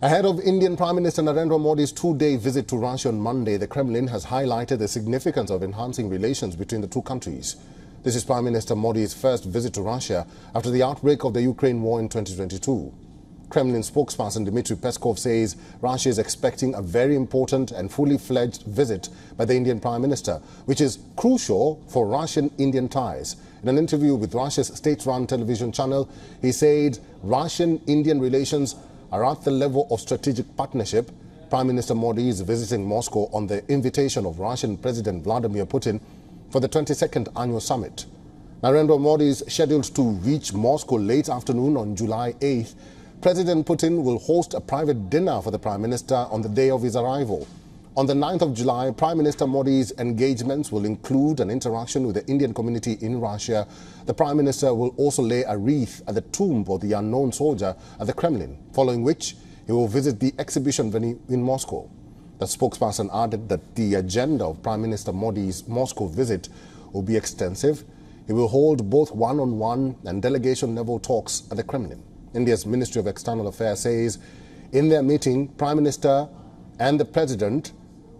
Ahead of Indian Prime Minister Narendra Modi's two-day visit to Russia on Monday, the Kremlin has highlighted the significance of enhancing relations between the two countries. This is Prime Minister Modi's first visit to Russia after the outbreak of the Ukraine war in 2022. Kremlin spokesperson Dmitry Peskov says Russia is expecting a very important and fully fledged visit by the Indian Prime Minister, which is crucial for Russian-Indian ties. In an interview with Russia's state-run television channel, he said Russian-Indian relations are at the level of strategic partnership. Prime Minister Modi is visiting Moscow on the invitation of Russian President Vladimir Putin for the 22nd annual summit. Narendra Modi is scheduled to reach Moscow late afternoon on July 8th. President Putin will host a private dinner for the Prime Minister on the day of his arrival. On the 9th of July, Prime Minister Modi's engagements will include an interaction with the Indian community in Russia. The Prime Minister will also lay a wreath at the tomb of the unknown soldier at the Kremlin, following which he will visit the exhibition venue in Moscow. The spokesperson added that the agenda of Prime Minister Modi's Moscow visit will be extensive. He will hold both one-on-one and delegation-level talks at the Kremlin. India's Ministry of External Affairs says in their meeting, Prime Minister and the President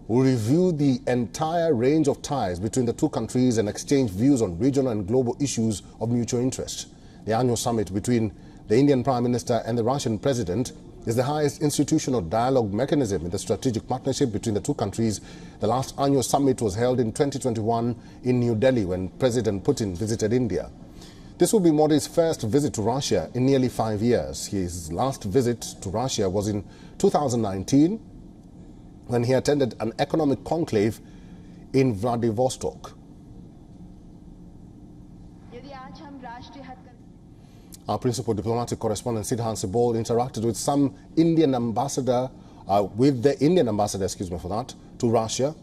will review the entire range of ties between the two countries and exchange views on regional and global issues of mutual interest. The annual summit between the Indian Prime Minister and the Russian President is the highest institutional dialogue mechanism in the strategic partnership between the two countries. The last annual summit was held in 2021 in New Delhi when President Putin visited India. This will be Modi's first visit to Russia in nearly 5 years. His last visit to Russia was in 2019 when he attended an economic conclave in Vladivostok. Our principal diplomatic correspondent Sidhan Sibol interacted with the Indian ambassador to Russia.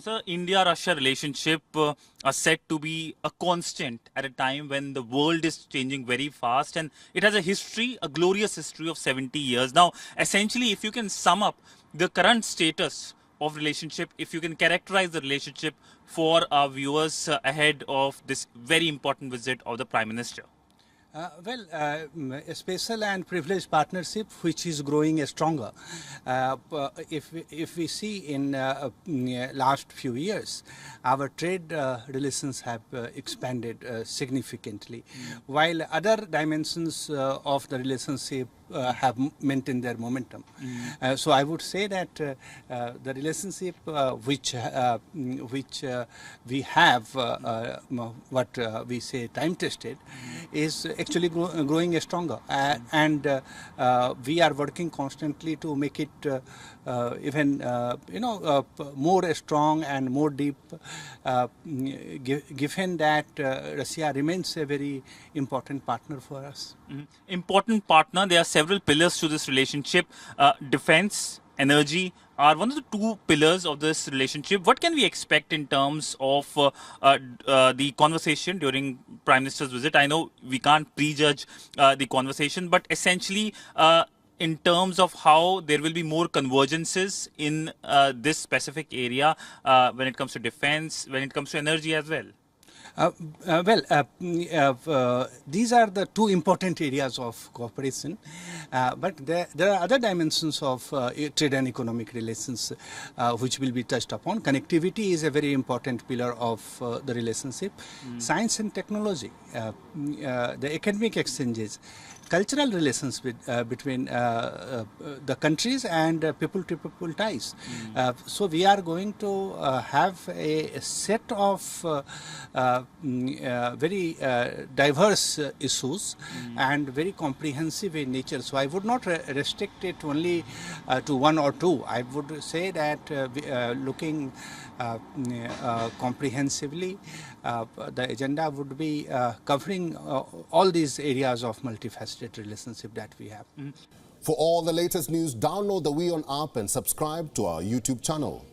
Sir, India-Russia relationship are said to be a constant at a time when the world is changing very fast, and it has a history, a glorious history of 70 years. Now, essentially, if you can sum up the current status of relationship, if you can characterize the relationship for our viewers ahead of this very important visit of the Prime Minister. A special and privileged partnership which is growing stronger. If we see in last few years, our trade relations have expanded significantly, while other dimensions of the relationship have maintained their momentum. So I would say that the relationship which we have, what we say time-tested, is actually growing stronger, and we are working constantly to make it even more strong and more deep, given that Russia remains a very important partner for us. Important partner. There are several pillars to this relationship. Defense, energy are one of the two pillars of this relationship. What can we expect in terms of the conversation during Prime Minister's visit? I know we can't prejudge the conversation, but essentially in terms of how there will be more convergences in this specific area when it comes to defense, when it comes to energy as well. These are the two important areas of cooperation, but there are other dimensions of trade and economic relations which will be touched upon. Connectivity is a very important pillar of the relationship. Science and technology, the academic exchanges, cultural relations between the countries, and people-to-people ties. So we are going to have a set of very diverse issues and very comprehensive in nature. So I would not restrict it only to one or two. I would say that looking comprehensively, the agenda would be covering all these areas of multifaceted relationship that we have. For all the latest news, download the WION app and subscribe to our YouTube channel.